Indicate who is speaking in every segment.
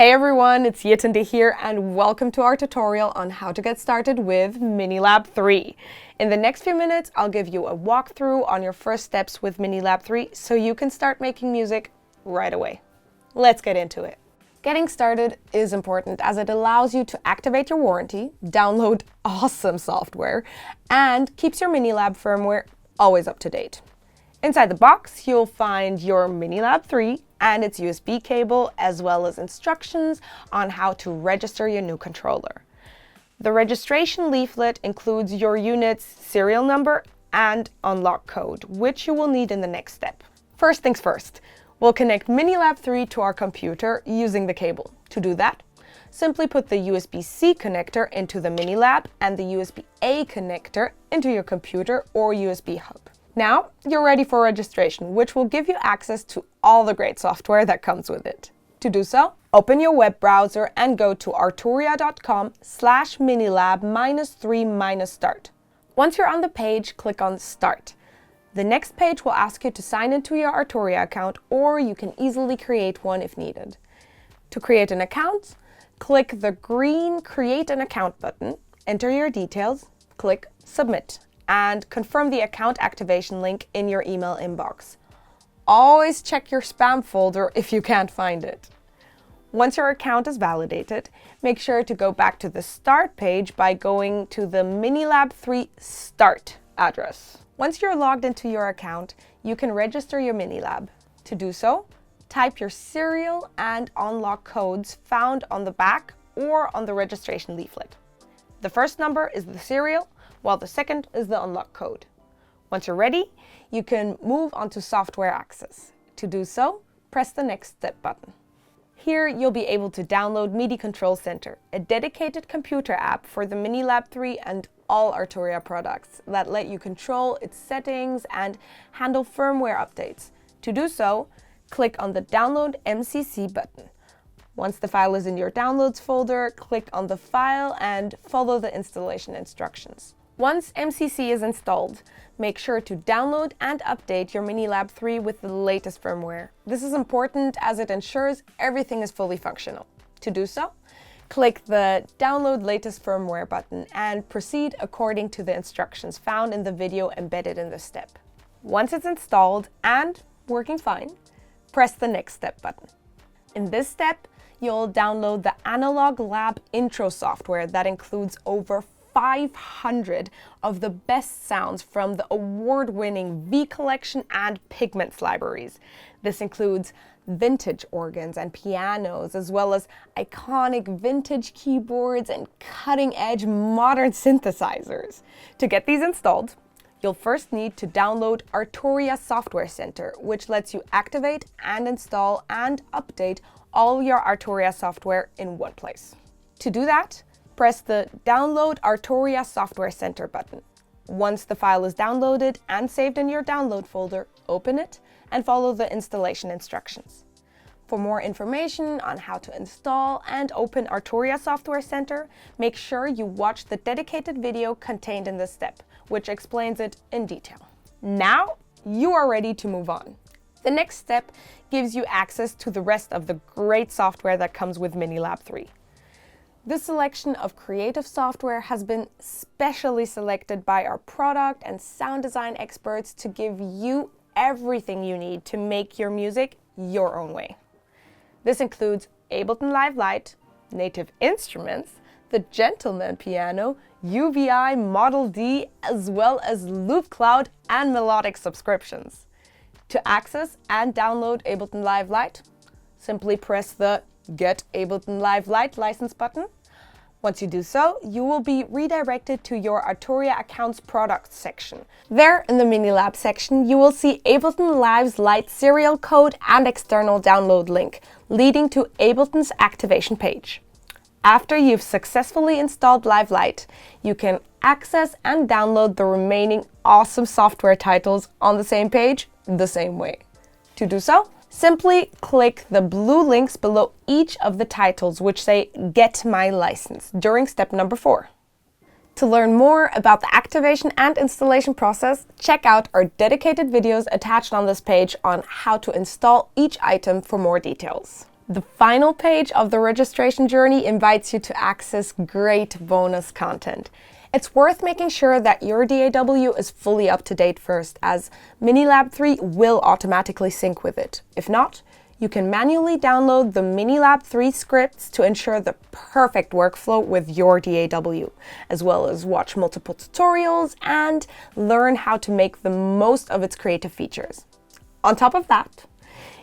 Speaker 1: Hey everyone, it's Yetunde here and welcome to our tutorial on how to get started with MiniLab 3. In the next few minutes, I'll give you a walkthrough on your first steps with MiniLab 3 so you can start making music right away. Let's get into it. Getting started is important as it allows you to activate your warranty, download awesome software, and keeps your MiniLab firmware always up to date. Inside the box, you'll find your MiniLab 3 and its USB cable, as well as instructions on how to register your new controller. The registration leaflet includes your unit's serial number and unlock code, which you will need in the next step. First things first, we'll connect MiniLab 3 to our computer using the cable. To do that, simply put the USB-C connector into the MiniLab and the USB-A connector into your computer or USB hub. Now you're ready for registration, which will give you access to all the great software that comes with it. To do so, open your web browser and go to arturia.com/minilab-3-start. Once you're on the page, click on Start. The next page will ask you to sign into your Arturia account, or you can easily create one if needed. To create an account, click the green Create an Account button, enter your details, click Submit, and confirm the account activation link in your email inbox. Always check your spam folder if you can't find it. Once your account is validated, make sure to go back to the Start page by going to the MiniLab 3 Start address. Once you're logged into your account, you can register your MiniLab. To do so, type your serial and unlock codes found on the back or on the registration leaflet. The first number is the serial, while the second is the unlock code. Once you're ready, you can move on to software access. To do so, press the Next Step button. Here you'll be able to download MIDI Control Center, a dedicated computer app for the MiniLab 3 and all Arturia products that let you control its settings and handle firmware updates. To do so, click on the Download MCC button. Once the file is in your Downloads folder, click on the file and follow the installation instructions. Once MCC is installed, make sure to download and update your MiniLab 3 with the latest firmware. This is important as it ensures everything is fully functional. To do so, click the Download Latest Firmware button and proceed according to the instructions found in the video embedded in this step. Once it's installed and working fine, press the Next Step button. In this step, you'll download the Analog Lab Intro software that includes over 500 of the best sounds from the award-winning V Collection and Pigments libraries. This includes vintage organs and pianos, as well as iconic vintage keyboards and cutting-edge modern synthesizers. To get these installed, you'll first need to download Arturia Software Center, which lets you activate and install and update all your Arturia software in one place. To do that, press the Download Arturia Software Center button. Once the file is downloaded and saved in your download folder, open it and follow the installation instructions. For more information on how to install and open Arturia Software Center, make sure you watch the dedicated video contained in this step, which explains it in detail. Now you are ready to move on. The next step gives you access to the rest of the great software that comes with MiniLab 3. This selection of creative software has been specially selected by our product and sound design experts to give you everything you need to make your music your own way. This includes Ableton Live Lite, Native Instruments, the Gentleman Piano, UVI Model D, as well as Loop Cloud and Melodic subscriptions. To access and download Ableton Live Lite, simply press the Get Ableton Live Lite license button. Once you do so, you will be redirected to your Arturia Accounts Products section. There, in the MiniLab section, you will see Ableton Live's Lite serial code and external download link, leading to Ableton's activation page. After you've successfully installed Live Lite, you can access and download the remaining awesome software titles on the same page the same way. To do so, simply click the blue links below each of the titles which say Get My License during step number 4. To learn more about the activation and installation process, check out our dedicated videos attached on this page on how to install each item for more details. The final page of the registration journey invites you to access great bonus content. It's worth making sure that your DAW is fully up to date first, as Minilab 3 will automatically sync with it. If not, you can manually download the Minilab 3 scripts to ensure the perfect workflow with your DAW, as well as watch multiple tutorials and learn how to make the most of its creative features. On top of that,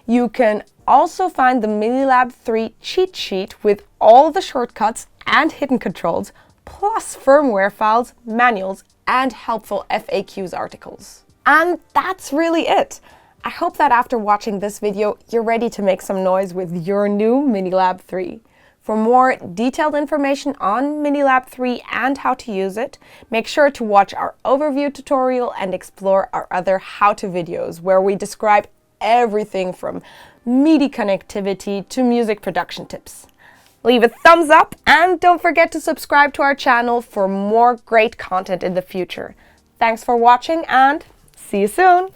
Speaker 1: you can also find the Minilab 3 cheat sheet with all the shortcuts and hidden controls, plus firmware files, manuals, and helpful FAQs articles. And that's really it. I hope that after watching this video, you're ready to make some noise with your new Minilab 3. For more detailed information on Minilab 3 and how to use it, make sure to watch our overview tutorial and explore our other how-to videos where we describe everything from MIDI connectivity to music production tips. Leave a thumbs up and don't forget to subscribe to our channel for more great content in the future. Thanks for watching and see you soon!